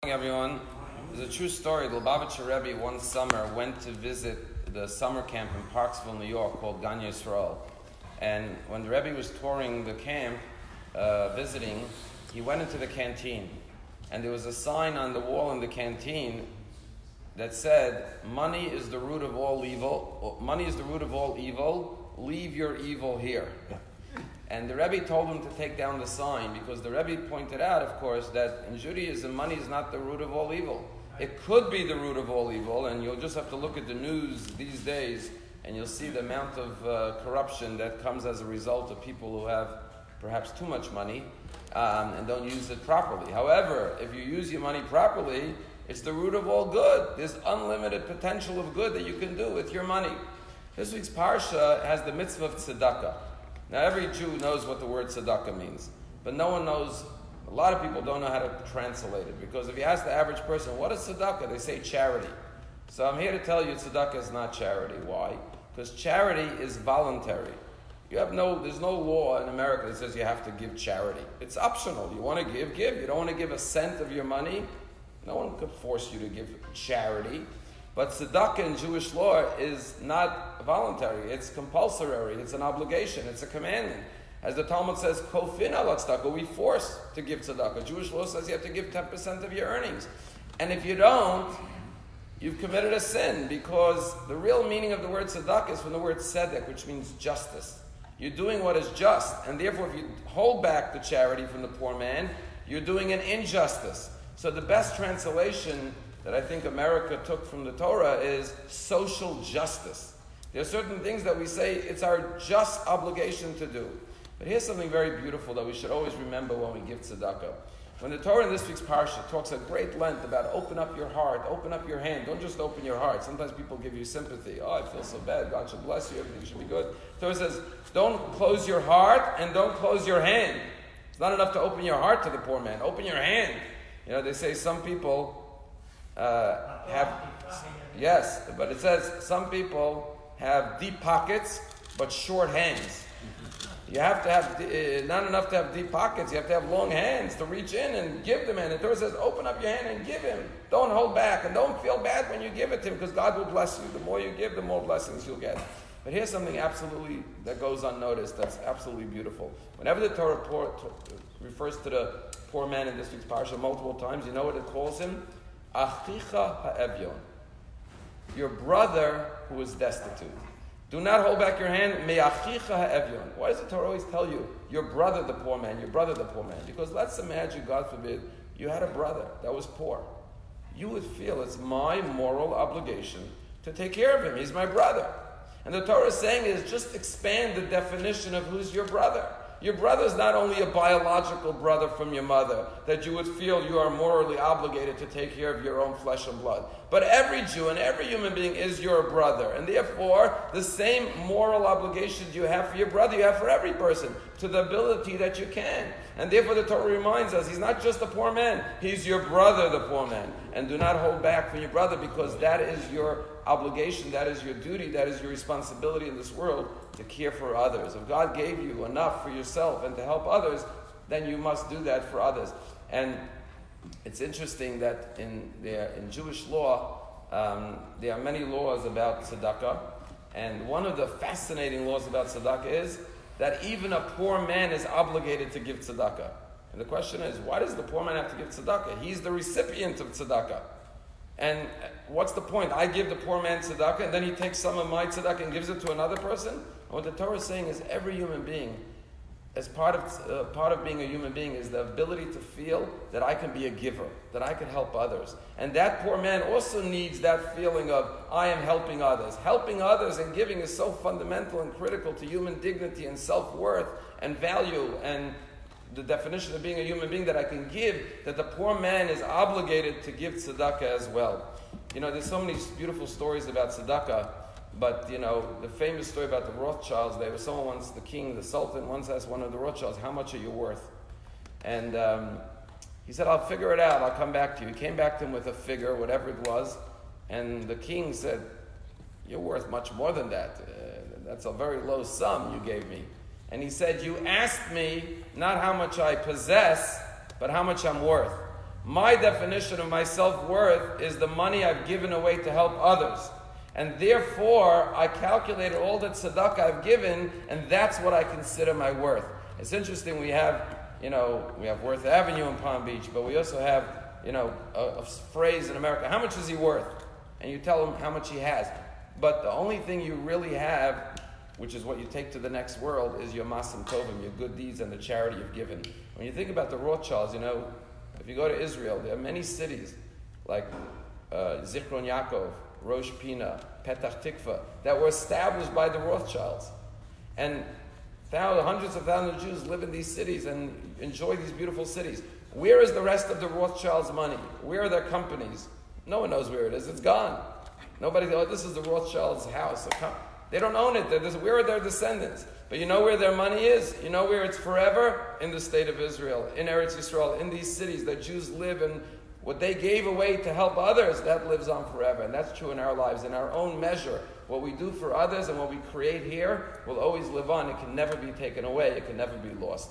Everyone, there's a true story. The Lubavitcher Rabbi one summer went to visit the summer camp in Parksville, New York, called Gan Yisrael. And when the Rabbi was touring the camp, visiting, he went into the canteen. And there was a sign on the wall in the canteen that said, "Money is the root of all evil. Money is the root of all evil. Leave your evil here." And the Rebbe told him to take down the sign because the Rebbe pointed out, of course, that in Judaism, money is not the root of all evil. It could be the root of all evil, and you'll just have to look at the news these days, and you'll see the amount of corruption that comes as a result of people who have perhaps too much money and don't use it properly. However, if you use your money properly, it's the root of all good. There's unlimited potential of good that you can do with your money. This week's parsha has the mitzvah of tzedakah. Now, every Jew knows what the word tzedakah means, but no one knows, a lot of people don't know how to translate it, because if you ask the average person, what is tzedakah? They say charity. So I'm here to tell you tzedakah is not charity. Why? Because charity is voluntary. There's no law in America that says you have to give charity. It's optional. You want to give. You don't want to give a cent of your money, no one could force you to give charity. But tzedakah in Jewish law is not voluntary. It's compulsory. It's an obligation. It's a commandment. As the Talmud says, "Kofin al tzedakah," we force to give tzedakah. Jewish law says you have to give 10% of your earnings. And if you don't, you've committed a sin, because the real meaning of the word tzedakah is from the word tzedek, which means justice. You're doing what is just. And therefore, if you hold back the charity from the poor man, you're doing an injustice. So the best translation that I think America took from the Torah is social justice. There are certain things that we say it's our just obligation to do. But here's something very beautiful that we should always remember when we give tzedakah. When the Torah in this week's parsha talks at great length about open up your heart, open up your hand, don't just open your heart. Sometimes people give you sympathy. Oh, I feel so bad. God should bless you. Everything should be good. The Torah says, don't close your heart and don't close your hand. It's not enough to open your heart to the poor man. Open your hand. You know, they say some people yes, but it says some people have deep pockets but short hands. You have to have, not enough to have deep pockets, you have to have long hands to reach in and give the man. And the Torah says, open up your hand and give him. Don't hold back, and don't feel bad when you give it to him, because God will bless you. The more you give, the more blessings you'll get. But here's something absolutely that goes unnoticed that's absolutely beautiful. Whenever the Torah refers to the poor man in this week's parsha multiple times, you know what it calls him? Achicha ha'evyon, your brother who is destitute. Do not hold back your hand. Me'achicha ha'evyon. Why does the Torah always tell you, your brother the poor man, your brother the poor man? Because let's imagine, God forbid, you had a brother that was poor. You would feel it's my moral obligation to take care of him. He's my brother. And the Torah is saying is just expand the definition of who's your brother. Your brother is not only a biological brother from your mother, that you would feel you are morally obligated to take care of your own flesh and blood. But every Jew and every human being is your brother. And therefore, the same moral obligations you have for your brother, you have for every person, to the ability that you can. And therefore, the Torah reminds us, he's not just a poor man, he's your brother, the poor man. And do not hold back from your brother, because that is your obligation, that is your duty, that is your responsibility in this world, to care for others. If God gave you enough for yourself and to help others, then you must do that for others. And it's interesting that in Jewish law, there are many laws about tzedakah, and one of the fascinating laws about tzedakah is that even a poor man is obligated to give tzedakah. And the question is, why does the poor man have to give tzedakah? He's the recipient of tzedakah. And what's the point? I give the poor man tzedakah, and then he takes some of my tzedakah and gives it to another person? And what the Torah is saying is every human being, as part of being a human being, is the ability to feel that I can be a giver, that I can help others. And that poor man also needs that feeling of, I am helping others. Helping others and giving is so fundamental and critical to human dignity and self-worth and value and the definition of being a human being, that I can give, that the poor man is obligated to give tzedakah as well. You know, there's so many beautiful stories about tzedakah, but, you know, the famous story about the Rothschilds, the king, the Sultan, once asked one of the Rothschilds, how much are you worth? And he said, I'll figure it out, I'll come back to you. He came back to him with a figure, whatever it was, and the king said, you're worth much more than that. That's a very low sum you gave me. And he said, you asked me not how much I possess, but how much I'm worth. My definition of my self-worth is the money I've given away to help others. And therefore, I calculated all the tzedakah I've given, and that's what I consider my worth. It's interesting, we have Worth Avenue in Palm Beach, but we also have, a phrase in America, how much is he worth? And you tell him how much he has. But the only thing you really have, which is what you take to the next world, is your masim tovim, your good deeds and the charity you've given. When you think about the Rothschilds, if you go to Israel, there are many cities like Zichron Yaakov, Rosh Pina, Petach Tikva, that were established by the Rothschilds. And hundreds of thousands of Jews live in these cities and enjoy these beautiful cities. Where is the rest of the Rothschilds' money? Where are their companies? No one knows where it is. It's gone. Nobody goes, this is the Rothschilds' house. They don't own it. Where are their descendants? But you know where their money is? You know where it's forever? In the state of Israel, in Eretz Yisrael, in these cities that Jews live in. What they gave away to help others, that lives on forever. And that's true in our lives, in our own measure. What we do for others and what we create here will always live on. It can never be taken away. It can never be lost.